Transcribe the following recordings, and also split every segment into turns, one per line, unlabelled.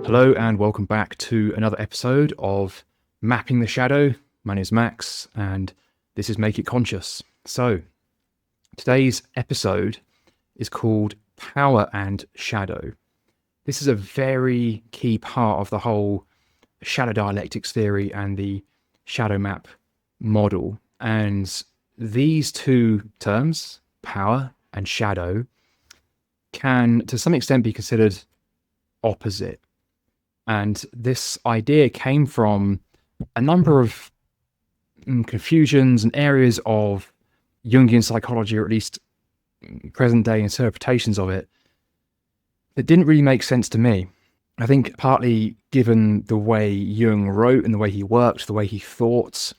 Hello and welcome back to another episode of Mapping the Shadow. My name is Max and this is Make It Conscious. So today's episode is called Power and Shadow. This is a very key part of the whole shadow dialectics theory and the shadow map model. And these two terms, power and shadow, can to some extent be considered opposite. And this idea came from a number of confusions and areas of Jungian psychology, or at least present day interpretations of it, that didn't really make sense to me. I think partly given the way Jung wrote and the way he worked, the way he thought,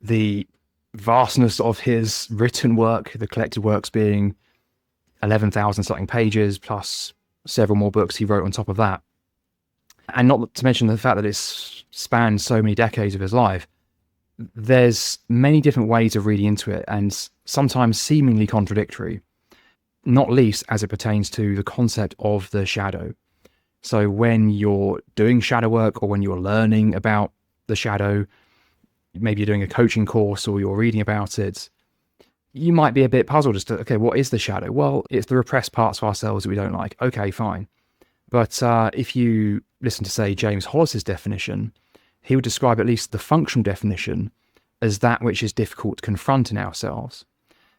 the vastness of his written work, the collected works being 11,000 something pages, plus several more books he wrote on top of that. And not to mention the fact that it's spanned so many decades of his life. There's many different ways of reading into it, and sometimes seemingly contradictory, not least as it pertains to the concept of the shadow. So when you're doing shadow work, or when you're learning about the shadow, maybe you're doing a coaching course or you're reading about it, you might be a bit puzzled as to, okay, what is the shadow? Well, it's the repressed parts of ourselves that we don't like. Okay, fine. But if you listen to, say, James Hollis's definition, he would describe at least the functional definition as that which is difficult to confront in ourselves.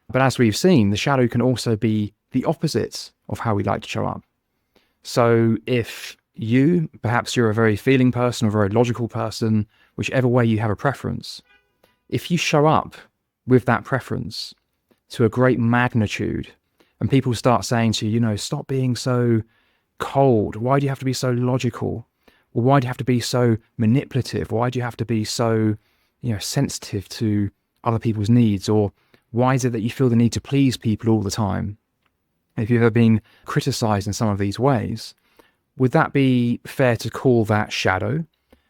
But as we've seen, the shadow can also be the opposite of how we like to show up. So if perhaps you're a very feeling person or a very logical person, whichever way you have a preference, if you show up with that preference to a great magnitude, and people start saying to you, stop being so cold. Why do you have to be so logical? Or why do you have to be so manipulative? Why do you have to be so, sensitive to other people's needs? Or why is it that you feel the need to please people all the time? If you've ever been criticized in some of these ways, would that be fair to call that shadow?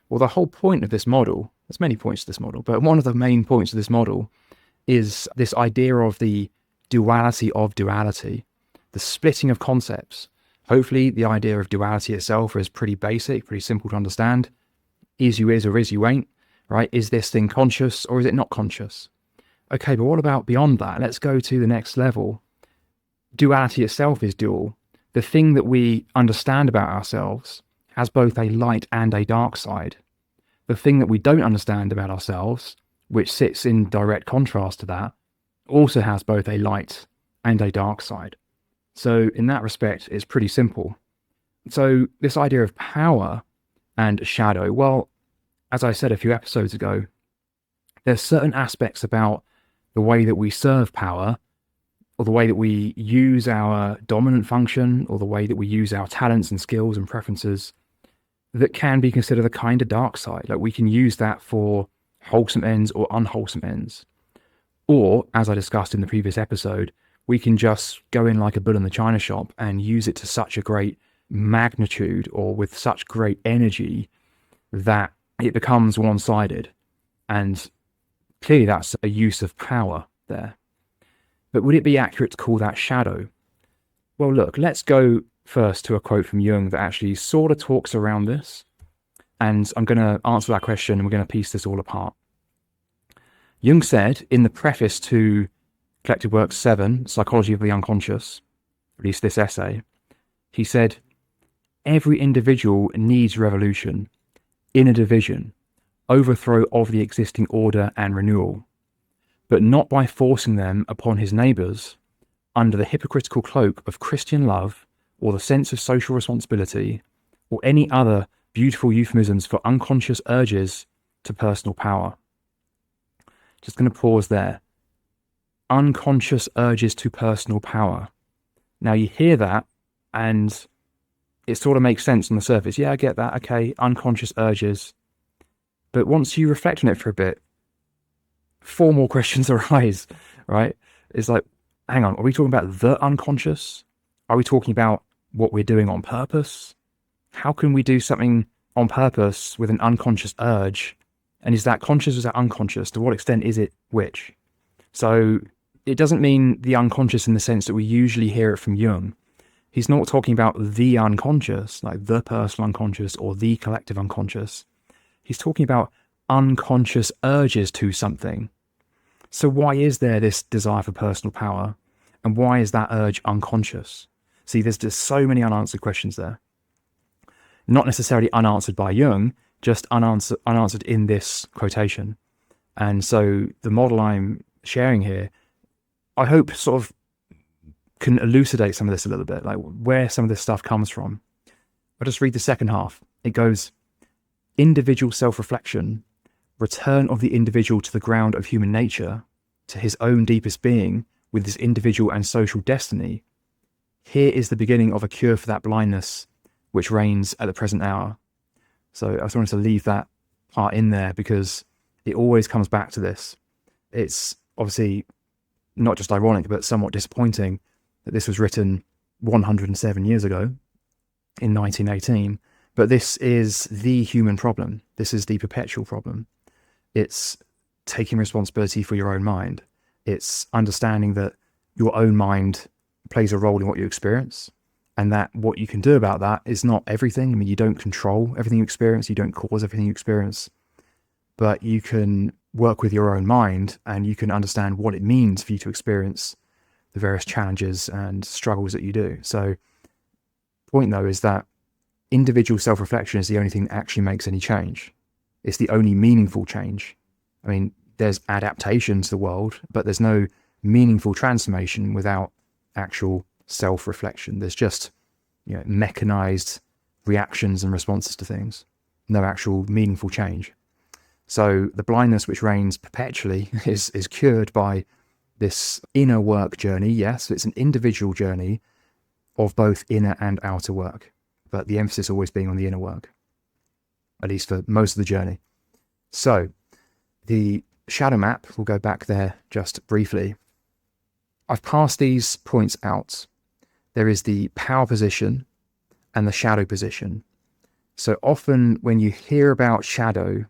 Well, the whole point of this model, there's many points to this model, but one of the main points of this model is this idea of the duality of duality, the splitting of concepts. Hopefully the idea of duality itself is pretty basic, pretty simple to understand. Is you is or is you ain't, right? Is this thing conscious or is it not conscious? Okay, but what about beyond that? Let's go to the next level. Duality itself is dual. The thing that we understand about ourselves has both a light and a dark side. The thing that we don't understand about ourselves, which sits in direct contrast to that, also has both a light and a dark side. So in that respect, it's pretty simple. So this idea of power and shadow, well, as I said a few episodes ago, there's certain aspects about the way that we serve power, or the way that we use our dominant function, or the way that we use our talents and skills and preferences, that can be considered a kind of dark side. Like we can use that for wholesome ends or unwholesome ends. Or, as I discussed in the previous episode, we can just go in like a bull in the china shop and use it to such a great magnitude or with such great energy that it becomes one-sided. And clearly that's a use of power there. But would it be accurate to call that shadow? Well, look, let's go first to a quote from Jung that actually sort of talks around this. And I'm going to answer that question and we're going to piece this all apart. Jung said in the preface to Collected Works 7, Psychology of the Unconscious, at least this essay, he said, every individual needs revolution, inner division, overthrow of the existing order and renewal, but not by forcing them upon his neighbours under the hypocritical cloak of Christian love or the sense of social responsibility or any other beautiful euphemisms for unconscious urges to personal power. Just going to pause there. Unconscious urges to personal power. Now you hear that and it sort of makes sense on the surface. Yeah, I get that. Okay, unconscious urges. But once you reflect on it for a bit, 4 more questions arise, right? It's like, hang on, are we talking about the unconscious? Are we talking about what we're doing on purpose? How can we do something on purpose with an unconscious urge? And is that conscious or is that unconscious? To what extent is it which? So it doesn't mean the unconscious in the sense that we usually hear it from Jung. He's not talking about the unconscious, like the personal unconscious or the collective unconscious. He's talking about unconscious urges to something. So why is there this desire for personal power? And why is that urge unconscious? See, there's just so many unanswered questions there. Not necessarily unanswered by Jung, just unanswered in this quotation. And so the model I'm sharing here, I hope sort of can elucidate some of this a little bit, like where some of this stuff comes from. I'll just read the second half. It goes, individual self-reflection, return of the individual to the ground of human nature, to his own deepest being with his individual and social destiny. Here is the beginning of a cure for that blindness which reigns at the present hour. So I just wanted to leave that part in there because it always comes back to this. It's obviously not just ironic, but somewhat disappointing that this was written 107 years ago in 1918. But this is the human problem. This is the perpetual problem. It's taking responsibility for your own mind. It's understanding that your own mind plays a role in what you experience, and that what you can do about that is not everything. I mean, you don't control everything you experience. You don't cause everything you experience, but you can work with your own mind and you can understand what it means for you to experience the various challenges and struggles that you do. So the point though is that individual self-reflection is the only thing that actually makes any change. It's the only meaningful change. I mean, there's adaptation to the world, but there's no meaningful transformation without actual self-reflection. There's just, mechanized reactions and responses to things. No actual meaningful change. So the blindness which reigns perpetually is cured by this inner work journey. Yes, it's an individual journey of both inner and outer work, but the emphasis always being on the inner work, at least for most of the journey. So the shadow map, we'll go back there just briefly. I've passed these points out. There is the power position and the shadow position. So often when you hear about shadow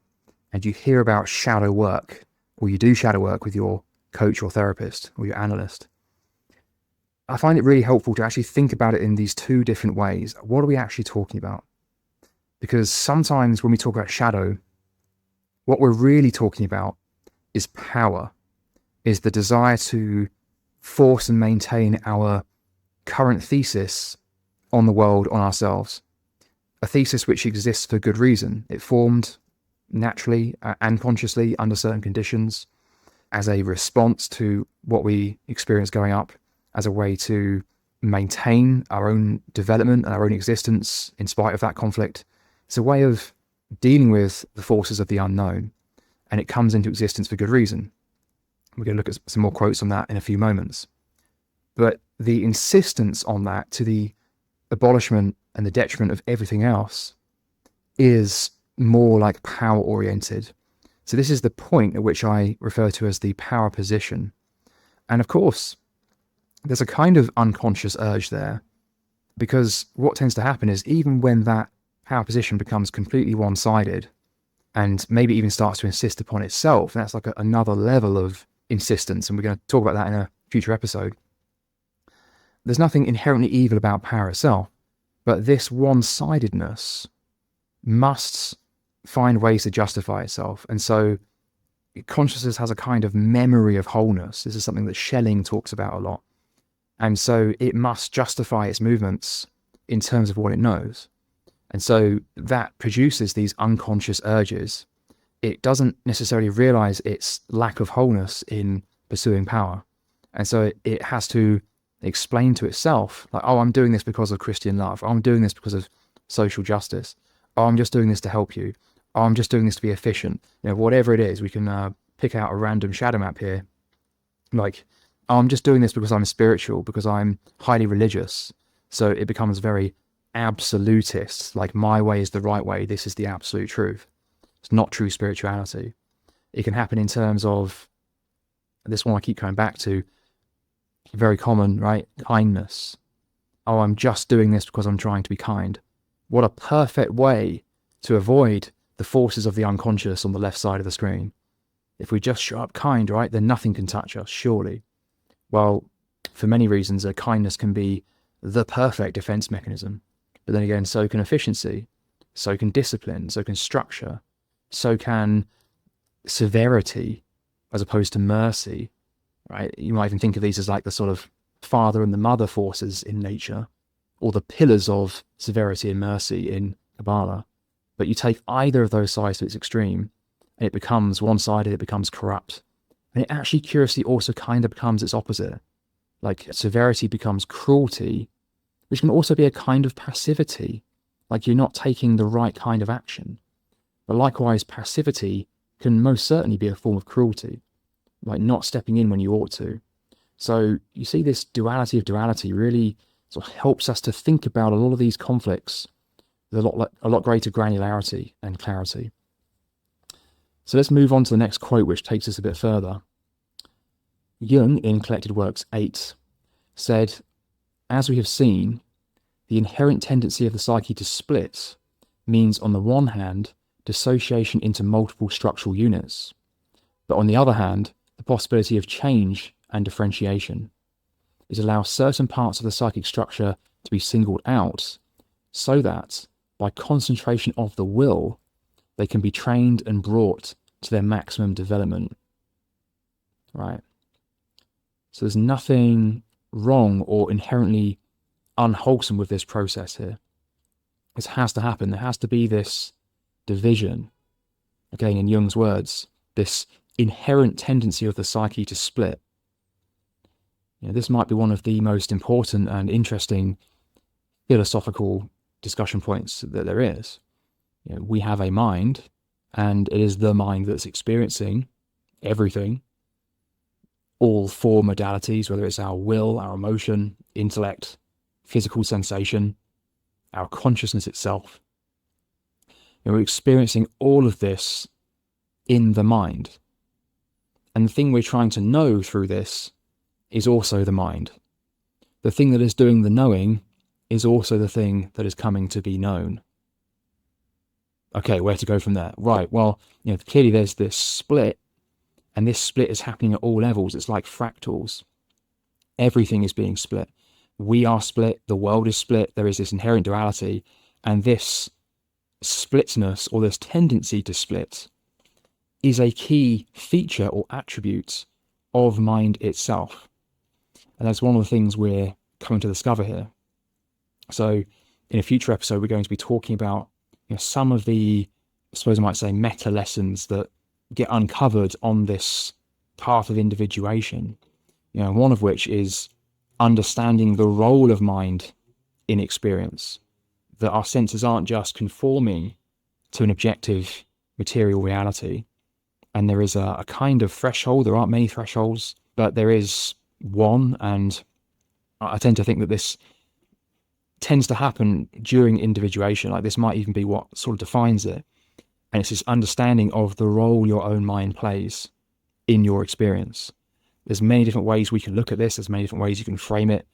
and you hear about shadow work, or you do shadow work with your coach or therapist or your analyst, I find it really helpful to actually think about it in these two different ways. What are we actually talking about? Because sometimes when we talk about shadow, what we're really talking about is power, is the desire to force and maintain our current thesis on the world, on ourselves. A thesis which exists for good reason. It formed naturally and consciously under certain conditions as a response to what we experience growing up, as a way to maintain our own development and our own existence in spite of that conflict. It's a way of dealing with the forces of the unknown, and it comes into existence for good reason. We're going to look at some more quotes on that in a few moments. But the insistence on that to the abolishment and the detriment of everything else is more like power oriented. So this is the point at which I refer to as the power position. And of course, there's a kind of unconscious urge there, because what tends to happen is even when that power position becomes completely one-sided and maybe even starts to insist upon itself, that's like another level of insistence, and we're going to talk about that in a future episode. There's nothing inherently evil about power itself, but this one-sidedness must find ways to justify itself. And so consciousness has a kind of memory of wholeness. This is something that Schelling talks about a lot. And so it must justify its movements in terms of what it knows. And so that produces these unconscious urges. It doesn't necessarily realize its lack of wholeness in pursuing power. And so it has to explain to itself, like, oh, I'm doing this because of Christian love. Oh, I'm doing this because of social justice. Oh, I'm just doing this to help you. Oh, I'm just doing this to be efficient. Whatever it is, we can pick out a random shadow map here. Like, oh, I'm just doing this because I'm spiritual, because I'm highly religious. So it becomes very absolutist, like my way is the right way. This is the absolute truth. It's not true spirituality. It can happen in terms of, this one I keep coming back to, very common, right? Kindness. Oh, I'm just doing this because I'm trying to be kind. What a perfect way to avoid the forces of the unconscious on the left side of the screen. If we just show up kind, right, then nothing can touch us, surely. Well, for many reasons, a kindness can be the perfect defense mechanism. But then again, so can efficiency, so can discipline, so can structure, so can severity as opposed to mercy, right? You might even think of these as like the sort of father and the mother forces in nature, or the pillars of severity and mercy in Kabbalah. But you take either of those sides to its extreme, and it becomes one-sided, it becomes corrupt. And it actually, curiously, also kind of becomes its opposite. Like severity becomes cruelty, which can also be a kind of passivity, like you're not taking the right kind of action. But likewise, passivity can most certainly be a form of cruelty, like not stepping in when you ought to. So you see this duality of duality really sort of helps us to think about a lot of these conflicts with a lot greater granularity and clarity. So let's move on to the next quote, which takes us a bit further. Jung, in Collected Works 8, said, "As we have seen, the inherent tendency of the psyche to split means, on the one hand, dissociation into multiple structural units, but on the other hand, the possibility of change and differentiation. It allows certain parts of the psychic structure to be singled out so that, by concentration of the will, they can be trained and brought to their maximum development." Right? So there's nothing wrong or inherently unwholesome with this process here. This has to happen. There has to be this division. Again, in Jung's words, this inherent tendency of the psyche to split. This might be one of the most important and interesting philosophical discussion points that there is. We have a mind, and it is the mind that's experiencing everything, all four modalities, whether it's our will, our emotion, intellect, physical sensation, our consciousness itself. We're experiencing all of this in the mind. And the thing we're trying to know through this is also the mind. The thing that is doing the knowing is also the thing that is coming to be known. Okay, where to go from there? Right, well, clearly there's this split, and this split is happening at all levels. It's like fractals. Everything is being split. We are split, the world is split, there is this inherent duality, and this splitness, or this tendency to split, is a key feature or attribute of mind itself. And that's one of the things we're coming to discover here. So in a future episode, we're going to be talking about some of the, I suppose I might say, meta lessons that get uncovered on this path of individuation. One of which is understanding the role of mind in experience, that our senses aren't just conforming to an objective material reality. And there is a kind of threshold. There aren't many thresholds, but there is one. And I tend to think that this tends to happen during individuation. Like this might even be what sort of defines it. And it's this understanding of the role your own mind plays in your experience. There's many different ways we can look at this. There's many different ways you can frame it.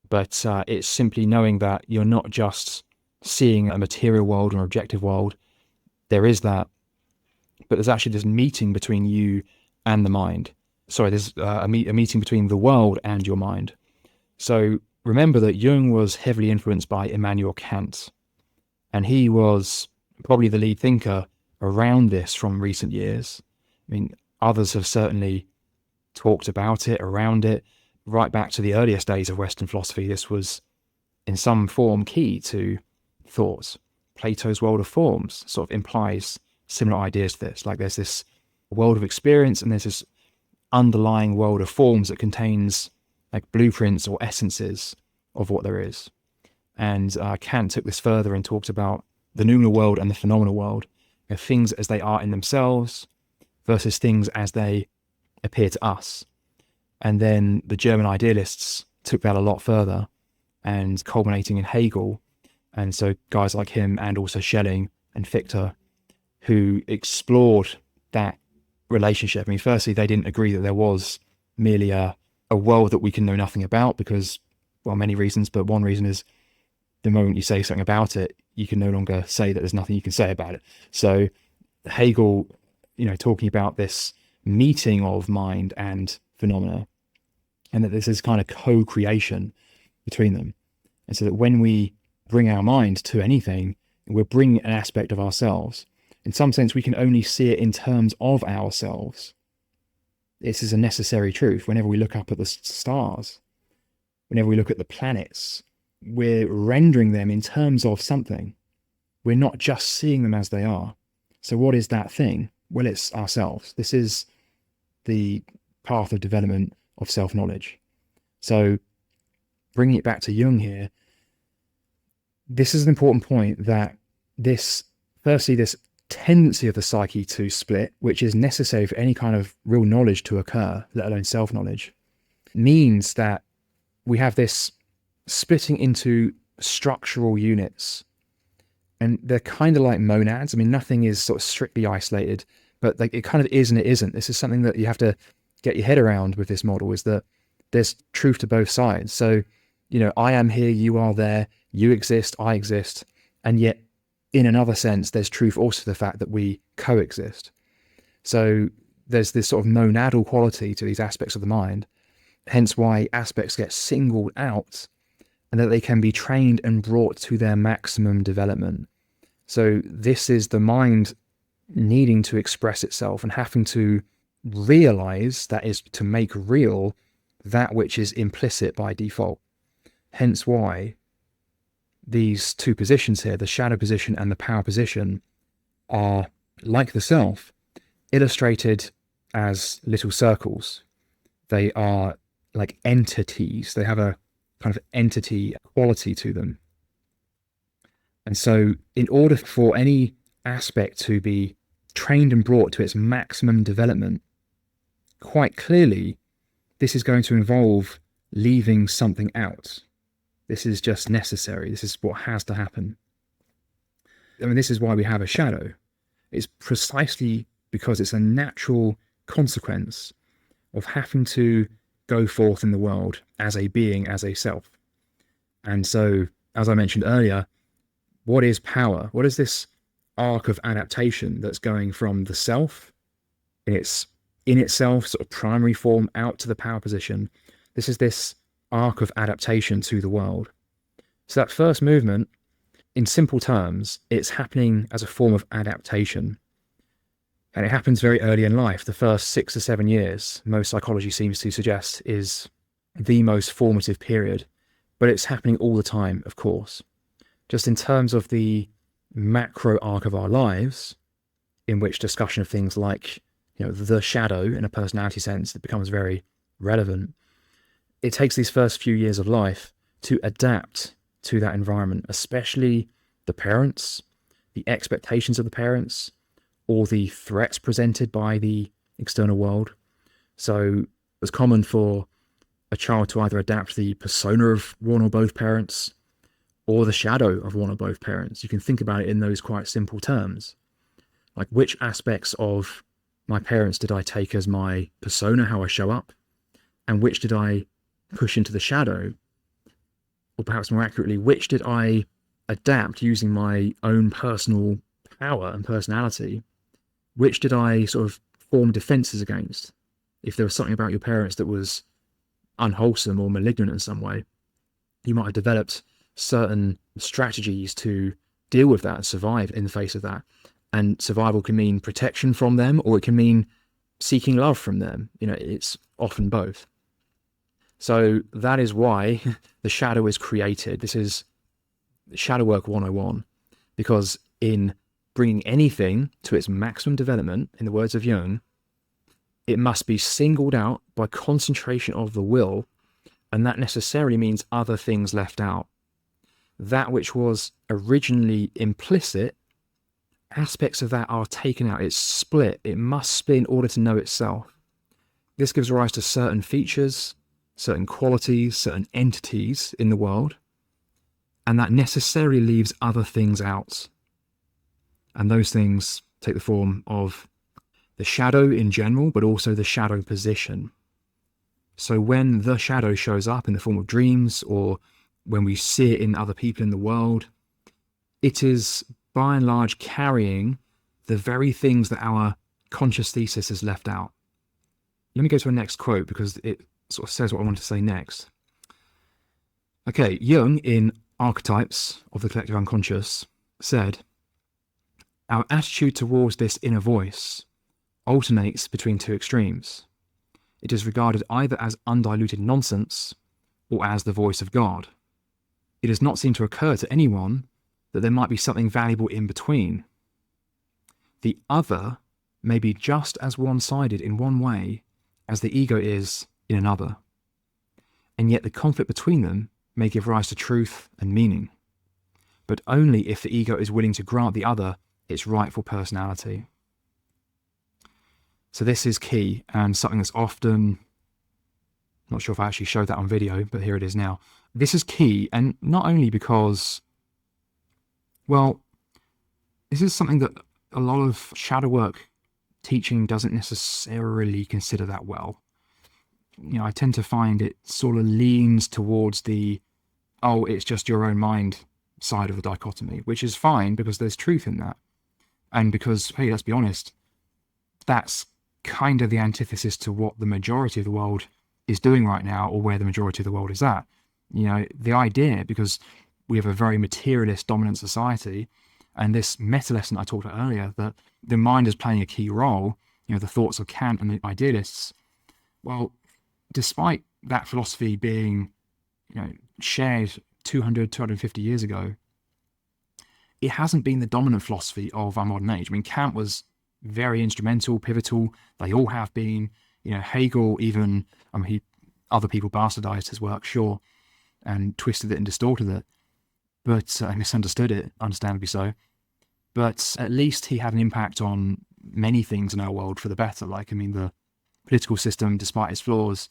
But it's simply knowing that you're not just seeing a material world or an objective world. There is that. But there's actually this meeting between you and the mind. Sorry, there's a meeting between the world and your mind. So remember that Jung was heavily influenced by Immanuel Kant. And he was probably the lead thinker around this from recent years. Others have certainly talked about it, around it, right back to the earliest days of Western philosophy. This was in some form key to thought. Plato's world of forms sort of implies similar ideas to this. Like there's this world of experience and there's this underlying world of forms that contains like blueprints or essences of what there is. And Kant took this further and talked about the noumenal world and the phenomenal world, things as they are in themselves versus things as they appear to us. And then the German idealists took that a lot further, and culminating in Hegel. And so guys like him, and also Schelling and Fichte, who explored that relationship. Firstly, they didn't agree that there was merely a world that we can know nothing about because, well, many reasons, but one reason is the moment you say something about it, you can no longer say that there's nothing you can say about it. So Hegel, talking about this meeting of mind and phenomena, and that this is kind of co-creation between them. And so that when we bring our mind to anything, we're bringing an aspect of ourselves. In some sense, we can only see it in terms of ourselves. This is a necessary truth. Whenever we look up at the stars, whenever we look at the planets, we're rendering them in terms of something. We're not just seeing them as they are. So what is that thing? Well, it's ourselves. This is the path of development of self-knowledge. So bringing it back to Jung here, this is an important point, that this tendency of the psyche to split, which is necessary for any kind of real knowledge to occur, let alone self-knowledge, means that we have this splitting into structural units. And they're kind of like monads. I mean, nothing is sort of strictly isolated, but like it kind of is and it isn't. This is something that you have to get your head around with this model, is that there's truth to both sides. So, I am here, you are there, you exist, I exist. And yet, in another sense, there's truth also to the fact that we coexist. So there's this sort of monadal quality to these aspects of the mind, hence why aspects get singled out and that they can be trained and brought to their maximum development. So this is the mind needing to express itself and having to realize, that is, to make real that which is implicit by default. Hence why these two positions here, the shadow position and the power position, are, like the self, illustrated as little circles. They are like entities. They have a kind of entity quality to them. And so in order for any aspect to be trained and brought to its maximum development, quite clearly, this is going to involve leaving something out. This is just necessary. This is what has to happen. I mean, this is why we have a shadow. It's precisely because it's a natural consequence of having to go forth in the world as a being, as a self. And so, as I mentioned earlier, what is power? What is this arc of adaptation that's going from the self in itself sort of primary form out to the power position? This is this arc of adaptation to the world. So that first movement, in simple terms, it's happening as a form of adaptation. And it happens very early in life. The first 6 to 7 years, most psychology seems to suggest, is the most formative period. But it's happening all the time, of course. Just in terms of the macro arc of our lives, in which discussion of things like, the shadow in a personality sense, it becomes very relevant. It takes these first few years of life to adapt to that environment, especially the parents, the expectations of the parents, or the threats presented by the external world. So it's common for a child to either adapt the persona of one or both parents or the shadow of one or both parents. You can think about it in those quite simple terms. Like, which aspects of my parents did I take as my persona, how I show up, and which did I push into the shadow? Or perhaps more accurately, which did I adapt using my own personal power and personality? Which did I sort of form defenses against? If there was something about your parents that was unwholesome or malignant in some way, you might have developed certain strategies to deal with that and survive in the face of that. And survival can mean protection from them, or it can mean seeking love from them. It's often both. So that is why the shadow is created. This is shadow work 101, because in bringing anything to its maximum development, in the words of Jung, it must be singled out by concentration of the will, and that necessarily means other things left out. That which was originally implicit, aspects of that are taken out. It's split. It must split in order to know itself. This gives rise to certain features, certain qualities, certain entities in the world, and that necessarily leaves other things out. And those things take the form of the shadow in general, but also the shadow position. So when the shadow shows up in the form of dreams, or when we see it in other people in the world, it is by and large carrying the very things that our conscious thesis has left out. Let me go to a next quote, because it sort of says what I want to say next. Okay, Jung in Archetypes of the Collective Unconscious said, our attitude towards this inner voice alternates between two extremes. It is regarded either as undiluted nonsense or as the voice of God. It does not seem to occur to anyone that there might be something valuable in between. The other may be just as one-sided in one way as the ego is in another, and yet the conflict between them may give rise to truth and meaning, but only if the ego is willing to grant the other its rightful personality. So this is key, and something that's often, not sure if I actually showed that on video, but here it is now. This is key, and not only because, well, this is something that a lot of shadow work teaching doesn't necessarily consider that well. You know, I tend to find it sort of leans towards the, oh, it's just your own mind side of the dichotomy, which is fine because there's truth in that. And because, hey, let's be honest, that's kind of the antithesis to what the majority of the world is doing right now, or where the majority of the world is at. You know, the idea, because we have a very materialist dominant society, and this meta lesson I talked about earlier, that the mind is playing a key role, you know, the thoughts of Kant and the idealists. Well, despite that philosophy being, you know, shared 250 years ago, it hasn't been the dominant philosophy of our modern age. I mean, Kant was very instrumental, pivotal. They all have been. You know, Hegel even, I mean, other people bastardized his work, sure, and twisted it and distorted it, but I misunderstood it, understandably so. But at least he had an impact on many things in our world for the better. Like, I mean, the political system, despite its flaws,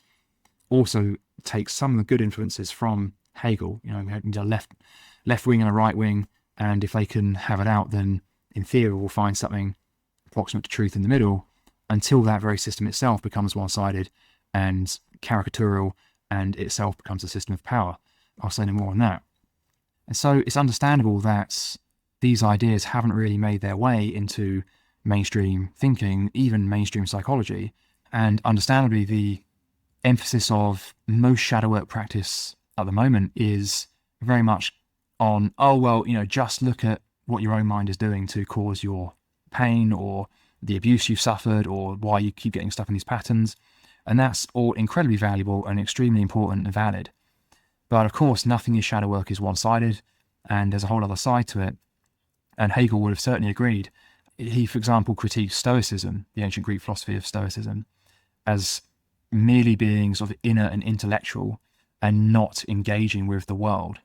also takes some of the good influences from Hegel. You know, we have a left wing and a right wing, and if they can have it out, then in theory we'll find something approximate to truth in the middle, until that very system itself becomes one-sided and caricatural, and itself becomes a system of power. I'll say no more on that. And so it's understandable that these ideas haven't really made their way into mainstream thinking, even mainstream psychology. And understandably, the emphasis of most shadow work practice at the moment is very much on, oh, well, you know, just look at what your own mind is doing to cause your pain, or the abuse you've suffered, or why you keep getting stuck in these patterns. And that's all incredibly valuable and extremely important and valid. But of course, nothing in shadow work is one-sided, and there's a whole other side to it. And Hegel would have certainly agreed. He, for example, critiqued Stoicism, the ancient Greek philosophy of Stoicism, as merely being sort of inner and intellectual and not engaging with the world.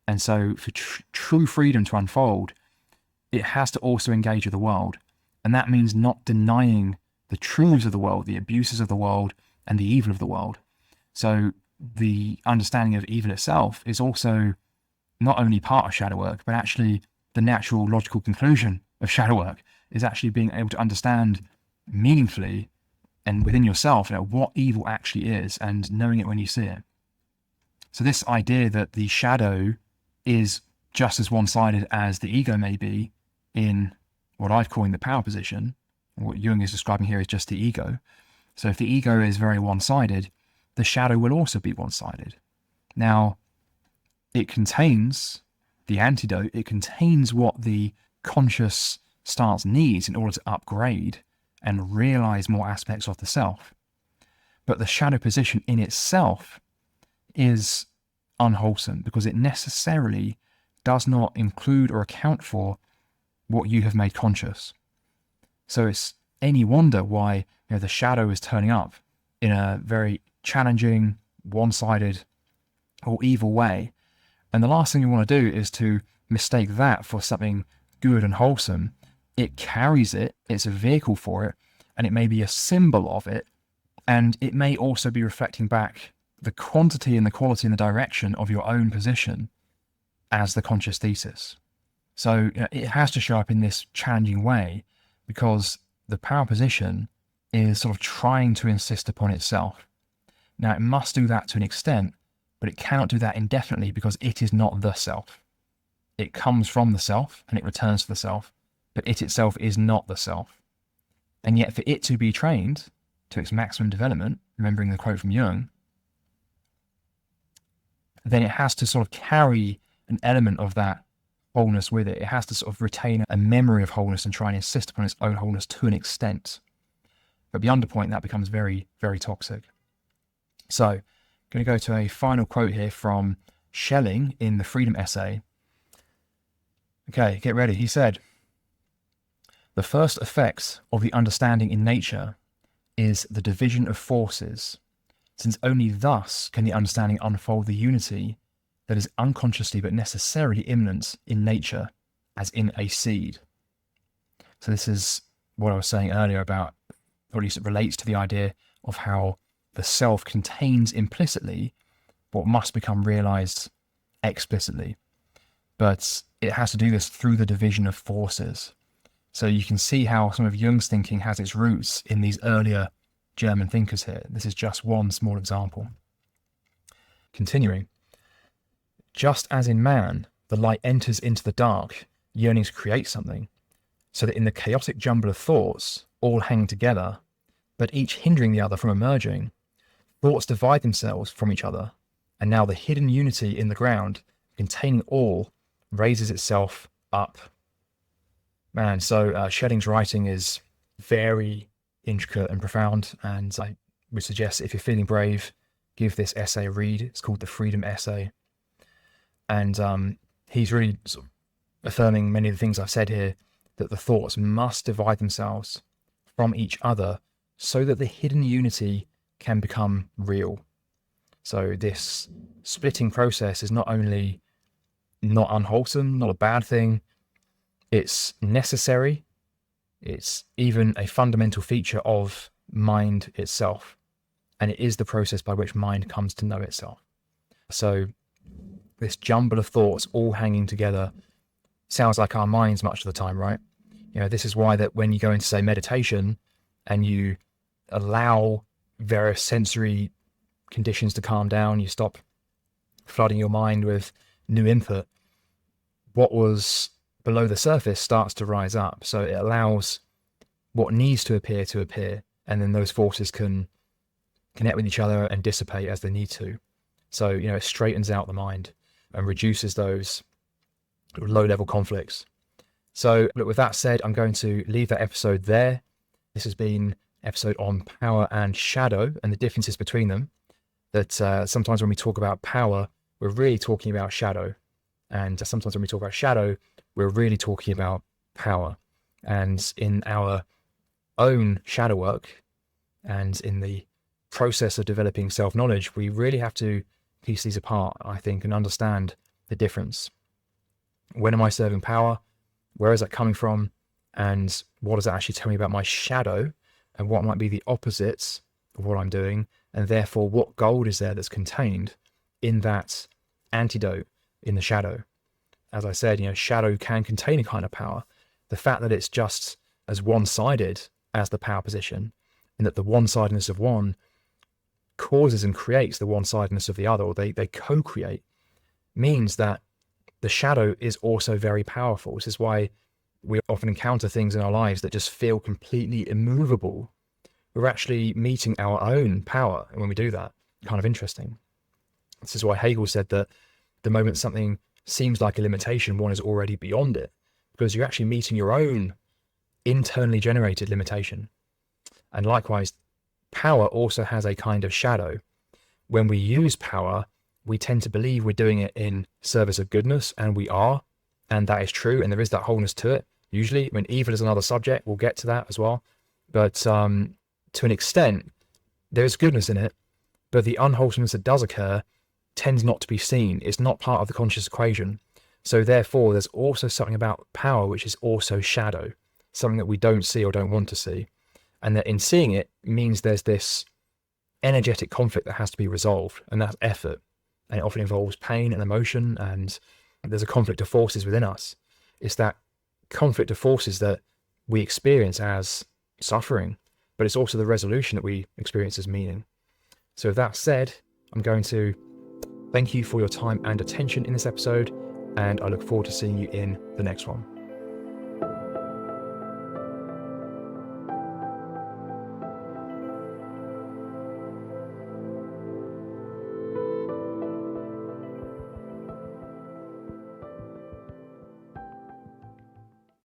And so for true freedom to unfold, it has to also engage with the world. And that means not denying the truths of the world, the abuses of the world, and the evil of the world. So the understanding of evil itself is also not only part of shadow work, but actually the natural logical conclusion of shadow work is actually being able to understand meaningfully and within yourself, you know, what evil actually is, and knowing it when you see it. So this idea that the shadow is just as one-sided as the ego may be in what I've coined the power position, what Jung is describing here is just the ego. So if the ego is very one-sided, the shadow will also be one-sided. Now, it contains the antidote, it contains what the conscious stance needs in order to upgrade and realize more aspects of the self. But the shadow position in itself is unwholesome because it necessarily does not include or account for what you have made conscious. So it's any wonder why, you know, the shadow is turning up in a very challenging, one-sided or evil way. And the last thing you want to do is to mistake that for something good and wholesome. It carries it, it's a vehicle for it, and it may be a symbol of it, and it may also be reflecting back the quantity and the quality and the direction of your own position as the conscious thesis. So, you know, it has to show up in this challenging way because the power position is sort of trying to insist upon itself. Now, it must do that to an extent, but it cannot do that indefinitely because it is not the self. It comes from the self and it returns to the self, but it itself is not the self. And yet for it to be trained to its maximum development, remembering the quote from Jung, then it has to sort of carry an element of that wholeness with it. It has to sort of retain a memory of wholeness and try and insist upon its own wholeness to an extent. But beyond a point, that becomes very, very toxic. So I'm going to go to a final quote here from Schelling in the Freedom Essay. Okay, get ready. He said, "The first effect of the understanding in nature is the division of forces, since only thus can the understanding unfold the unity that is unconsciously but necessarily immanent in nature, as in a seed." So this is what I was saying earlier about, or at least it relates to the idea of how the self contains implicitly what must become realized explicitly. But it has to do this through the division of forces. So you can see how some of Jung's thinking has its roots in these earlier German thinkers here. This is just one small example. Continuing. "Just as in man, the light enters into the dark, yearning to create something, so that in the chaotic jumble of thoughts, all hang together, but each hindering the other from emerging, thoughts divide themselves from each other, and now the hidden unity in the ground, containing all, raises itself up." Man, so Schelling's writing is very intricate and profound, and I would suggest if you're feeling brave, give this essay a read. It's called The Freedom Essay. And he's really sort of affirming many of the things I've said here, that the thoughts must divide themselves from each other so that the hidden unity can become real. So this splitting process is not only not unwholesome, not a bad thing, it's necessary. It's even a fundamental feature of mind itself. And it is the process by which mind comes to know itself. So this jumble of thoughts all hanging together sounds like our minds much of the time, right? You know, this is why that when you go into, say, meditation and you allow various sensory conditions to calm down, you stop flooding your mind with new input, what was below the surface starts to rise up. So it allows what needs to appear, and then those forces can connect with each other and dissipate as they need to. So, you know, it straightens out the mind and reduces those low-level conflicts. So, look, with that said, I'm going to leave that episode there. This has been an episode on power and shadow and the differences between them. That sometimes when we talk about power, we're really talking about shadow. And sometimes when we talk about shadow, we're really talking about power. And in our own shadow work and in the process of developing self-knowledge, we really have to piece these apart, I think, and understand the difference. When am I serving power? Where is that coming from? And what does that actually tell me about my shadow? And what might be the opposites of what I'm doing? And therefore, what gold is there that's contained in that antidote in the shadow? As I said, you know, shadow can contain a kind of power. The fact that it's just as one-sided as the power position, and that the one-sidedness of one causes and creates the one-sidedness of the other, or they co-create, means that the shadow is also very powerful. This is why we often encounter things in our lives that just feel completely immovable. We're actually meeting our own power when we do that. Kind of interesting. This is why Hegel said that the moment something seems like a limitation, one is already beyond it, because you're actually meeting your own internally generated limitation. And likewise, power also has a kind of shadow. When we use power, we tend to believe we're doing it in service of goodness, and we are, and that is true, and there is that wholeness to it. Usually, when evil is another subject, we'll get to that as well. But to an extent, there is goodness in it, but the unwholesomeness that does occur tends not to be seen. It's not part of the conscious equation. So therefore, there's also something about power which is also shadow, something that we don't see or don't want to see. And that in seeing it means there's this energetic conflict that has to be resolved, and that's effort. And it often involves pain and emotion, and there's a conflict of forces within us. It's that conflict of forces that we experience as suffering, but it's also the resolution that we experience as meaning. So with that said, I'm going to thank you for your time and attention in this episode, and I look forward to seeing you in the next one.